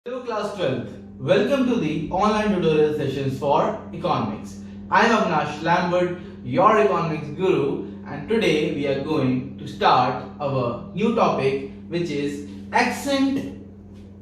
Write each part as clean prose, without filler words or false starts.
Hello class 12th, welcome to the online tutorial sessions for economics. I am Avinash Lambert, your economics guru, and today we are going to start our new topic, which is exempt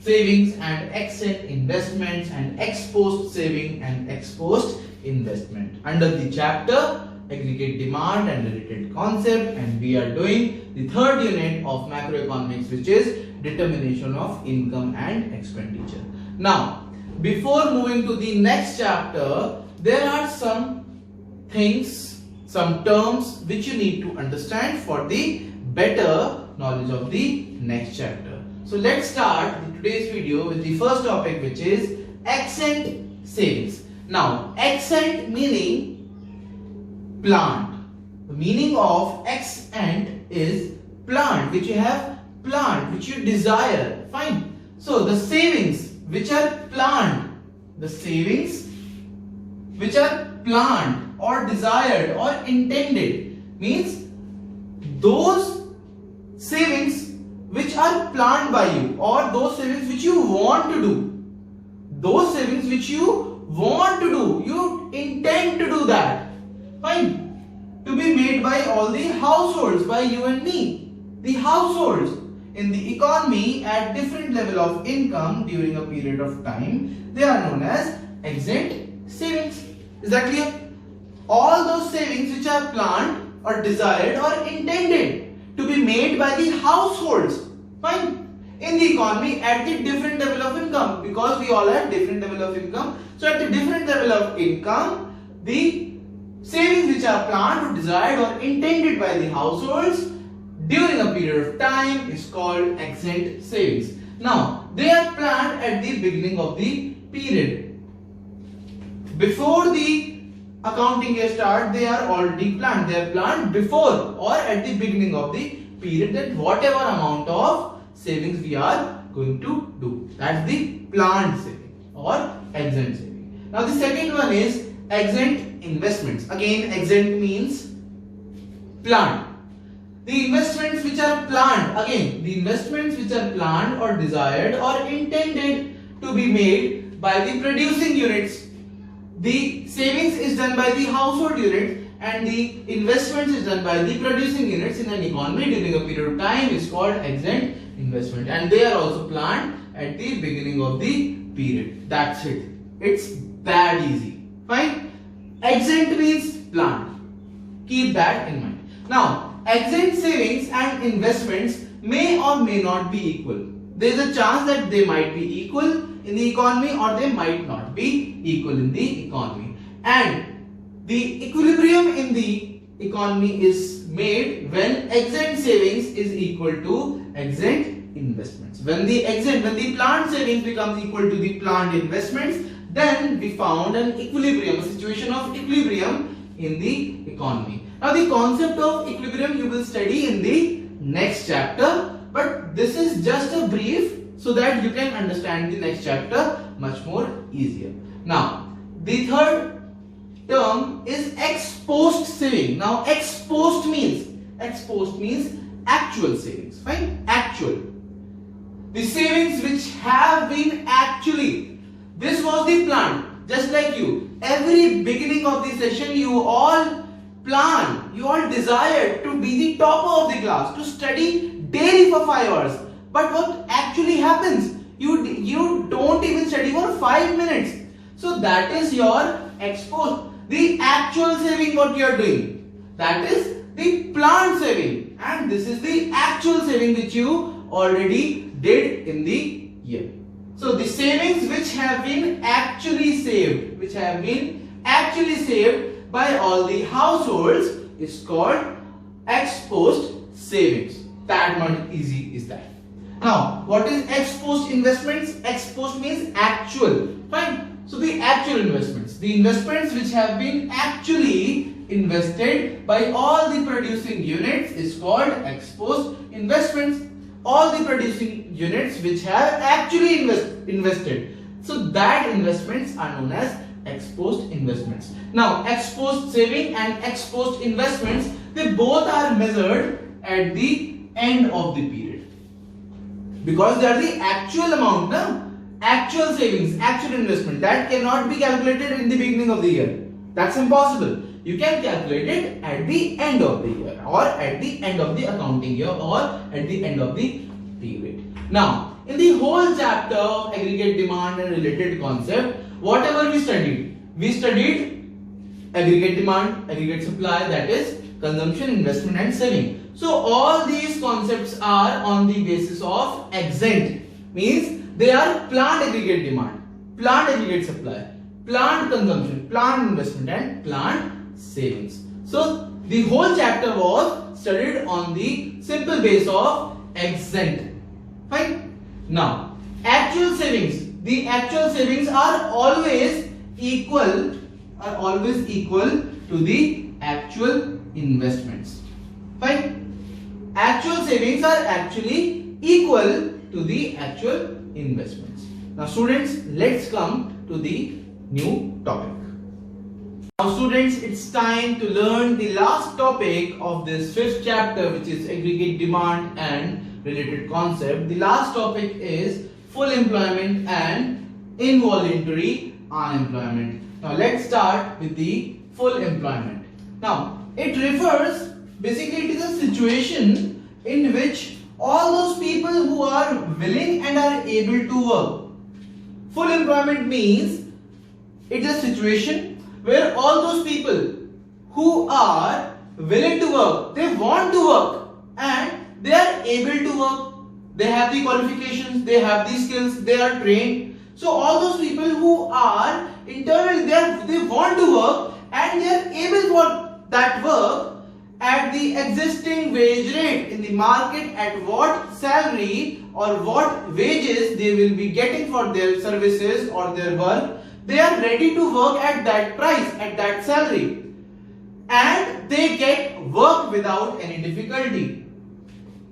savings and exempt investments and ex post saving and ex post investment under the chapter aggregate demand and related concept, and we are doing the third unit of macroeconomics, which is determination of income and expenditure. Now, before moving to the next chapter, there are some things, some terms which you need to understand for the better knowledge of the next chapter. So let's start today's video with the first topic, which is exempt savings. Now, exempt meaning plant. The meaning of exempt is plant, which you have plant, which you desire. Fine. So the savings which are planned, the savings which are planned or desired or intended means those savings which are planned by you, or those savings which you want to do. Those savings which you want to do, you intend to do that. Fine. To be made by all the households, by you and me. The households in the economy at different level of income during a period of time, they are known as exempt savings. Is that clear? All those savings which are planned or desired or intended to be made by the households, fine, in the economy at the different level of income, because we all have different level of income. So at the different level of income, the savings which are planned or desired or intended by the households during a period of time is called exempt savings. Now, they are planned at the beginning of the period. Before the accounting year starts, they are already planned. They are planned before or at the beginning of the period, that whatever amount of savings we are going to do. That's the planned saving or exempt saving. Now, the second one is exempt investments. Again, exempt means planned. The investments which are planned, again, the investments which are planned or desired or intended to be made by the producing units. The savings is done by the household unit and the investments is done by the producing units in an economy during a period of time is called exempt investment, and they are also planned at the beginning of the period. That's it. It's that easy. Fine. Exempt means planned. Keep that in mind. Now, exempt savings and investments may or may not be equal. There is a chance that they might be equal in the economy or they might not be equal in the economy. And the equilibrium in the economy is made when exempt savings is equal to exempt investments. When the planned savings becomes equal to the planned investments, then we found an equilibrium, a situation of equilibrium in the economy. Now, the concept of equilibrium you will study in the next chapter, but this is just a brief so that you can understand the next chapter much more easier. Now, the third term is ex post saving. Now, ex post means actual savings. Fine? Actual. The savings which have been actually, this was the plan, just like you. Every beginning of the session, you all plan, you all desire to be the topper of the class, to study daily for 5 hours. But what actually happens? You don't even study for 5 minutes. So that is your ex post. The actual saving what you are doing, that is the planned saving, and this is the actual saving which you already did in the year. So the savings which have been actually saved, by all the households is called ex post savings. That much easy is that. Now, what is ex post investments? Ex post means actual. Fine. So the actual investments, the investments which have been actually invested by all the producing units is called ex post investments. All the producing units which have actually invested. So that investments are known as ex post investments. Now, ex post saving and ex post investments, they both are measured at the end of the period, because they are the actual amount, actual savings, actual investment, that cannot be calculated in the beginning of the year. That's impossible. You can calculate it at the end of the year, or at the end of the accounting year, or at the end of the period. Now, in the whole chapter of aggregate demand and related concept, whatever we studied aggregate demand, aggregate supply, that is consumption, investment and saving. So all these concepts are on the basis of exempt, means they are planned aggregate demand, planned aggregate supply, planned consumption, planned investment and planned savings. So the whole chapter was studied on the simple base of exempt. Fine. Now, actual savings. The actual savings are always equal to the actual investments. Fine. Actual savings are actually equal to the actual investments. Now students, let's come to the new topic. Now students, it's time to learn the last topic of this 5th chapter, which is aggregate demand and related concept. The last topic is full employment and involuntary unemployment. Now let's start with the full employment. Now it refers basically to the situation in which all those people who are willing and are able to work. Full employment means it's a situation where all those people who are willing to work, they want to work and they are able to work, they have the qualifications, they have the skills, they are trained. So all those people who are internally they want to work and they are able for that work at the existing wage rate in the market, at what salary or what wages they will be getting for their services or their work. They are ready to work at that price, at that salary, and they get work without any difficulty.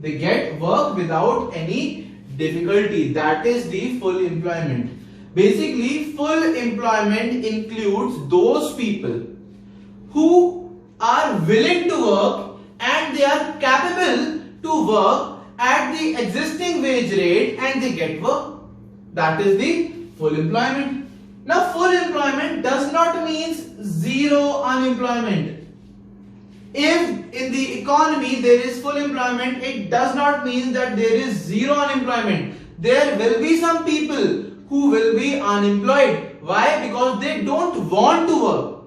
They get work without any difficulty. That is the full employment. Basically, full employment includes those people who are willing to work and they are capable to work at the existing wage rate and they get work. That is the full employment. Now, full employment does not mean zero unemployment. If in the economy there is full employment, it does not mean that there is zero unemployment. There will be some people who will be unemployed. Why? Because they don't want to work.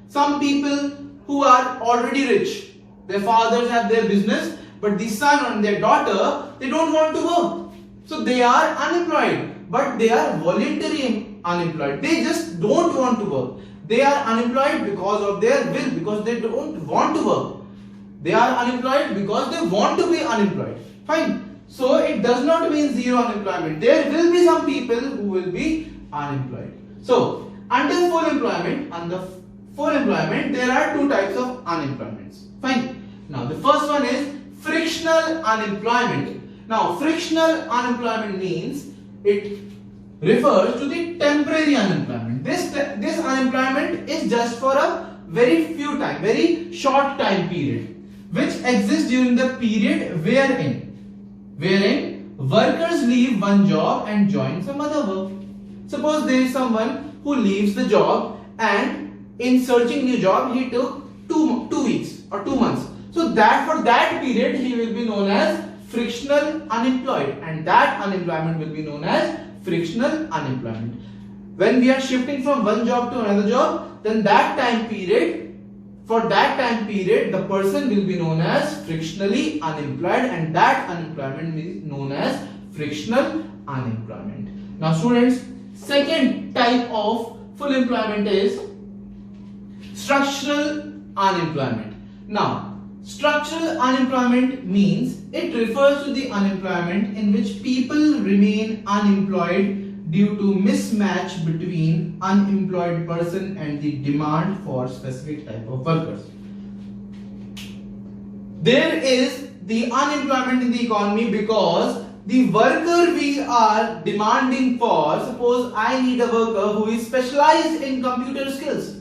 Some people who are already rich, their fathers have their business, but the son and their daughter, they don't want to work. So they are unemployed, but they are voluntarily unemployed. They just don't want to work. They are unemployed because of their will, because they don't want to work. They are unemployed because they want to be unemployed. Fine. So it does not mean zero unemployment. There will be some people who will be unemployed. So under full employment, there are two types of unemployments. Fine. Now the first one is frictional unemployment. Now frictional unemployment means it refers to the temporary unemployment. This unemployment is just for a very very short time period, which exists during the period wherein workers leave one job and join some other work. Suppose there is someone who leaves the job and in searching new job he took 2 weeks or 2 months. So that for that period he will be known as frictional unemployed, and that unemployment will be known as frictional unemployment. When we are shifting from one job to another job, then for that time period the person will be known as frictionally unemployed, and that unemployment is known as frictional unemployment. Now students, second type of full employment is structural unemployment. Now structural unemployment means it refers to the unemployment in which people remain unemployed due to mismatch between unemployed person and the demand for specific type of workers. There is the unemployment in the economy because the worker we are demanding for, suppose I need a worker who is specialized in computer skills,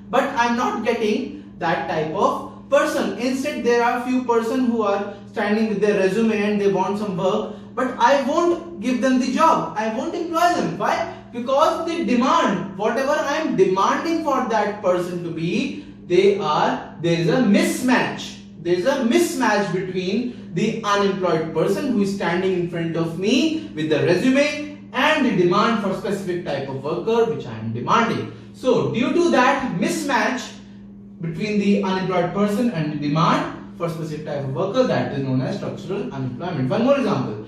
but I'm not getting that type of person. Instead, there are few persons who are standing with their resume and they want some work, but I won't give them the job. I won't employ them. Why? Because they demand whatever I am demanding for that person to be. There is a mismatch. There is a mismatch between the unemployed person who is standing in front of me with the resume and the demand for specific type of worker which I am demanding. So due to that mismatch between the unemployed person and the demand for specific type of worker, that is known as structural unemployment. One more example.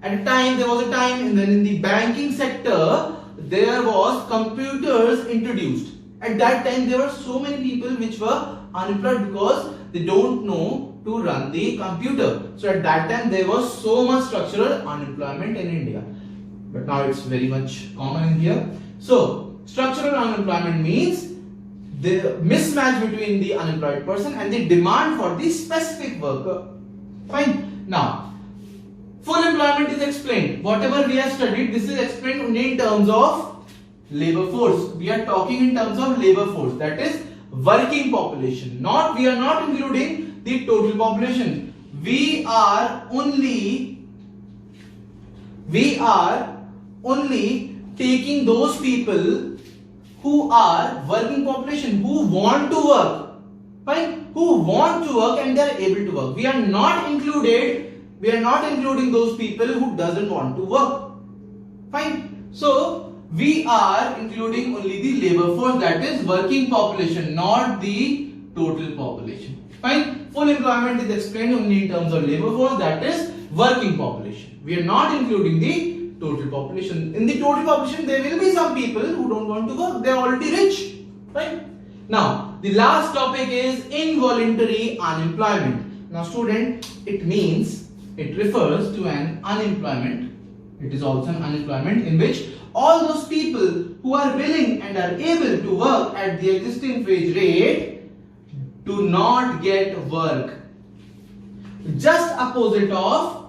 There was a time in the banking sector, there was computers introduced. At that time, there were so many people which were unemployed because they don't know to run the computer. So at that time, there was so much structural unemployment in India. But now it's very much common in here. So structural unemployment means the mismatch between the unemployed person and the demand for the specific worker. Fine. Now, full employment is explained. Whatever we have studied, this is explained only in terms of labor force. We are talking in terms of labor force, that is working population. We are not including the total population. We are only taking those people who are working population, who want to work. Fine? Who want to work and they are able to work. We are not including those people who doesn't want to work. Fine? So we are including only the labor force, that is working population, not the total population. Fine? Full employment is explained only in terms of labor force, that is working population. We are not including the total population. In the total population, there will be some people who don't want to work. They are already rich. Right? Now, the last topic is involuntary unemployment. Now, student, it refers to an unemployment. It is also an unemployment in which all those people who are willing and are able to work at the existing wage rate do not get work. Just opposite of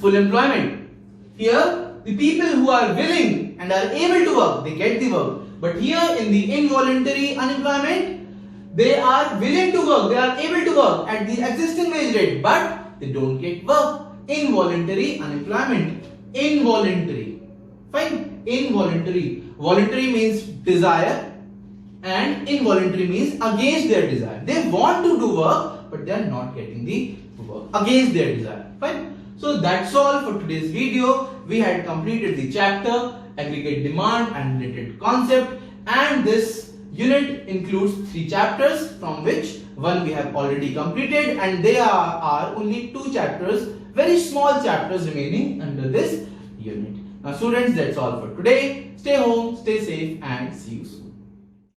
full employment. Here, the people who are willing and are able to work, they get the work. But here in the involuntary unemployment, they are willing to work, they are able to work at the existing wage rate, but they don't get work. Involuntary unemployment. Involuntary. Fine? Involuntary. Voluntary means desire and involuntary means against their desire. They want to do work, but they are not getting the work against their desire. Fine? So that's all for today's video. We had completed the chapter aggregate demand and related concept, and this unit includes 3 chapters, from which one we have already completed, and there are only 2 chapters, very small chapters remaining under this unit. Now students, that's all for today. Stay home, stay safe, and see you soon.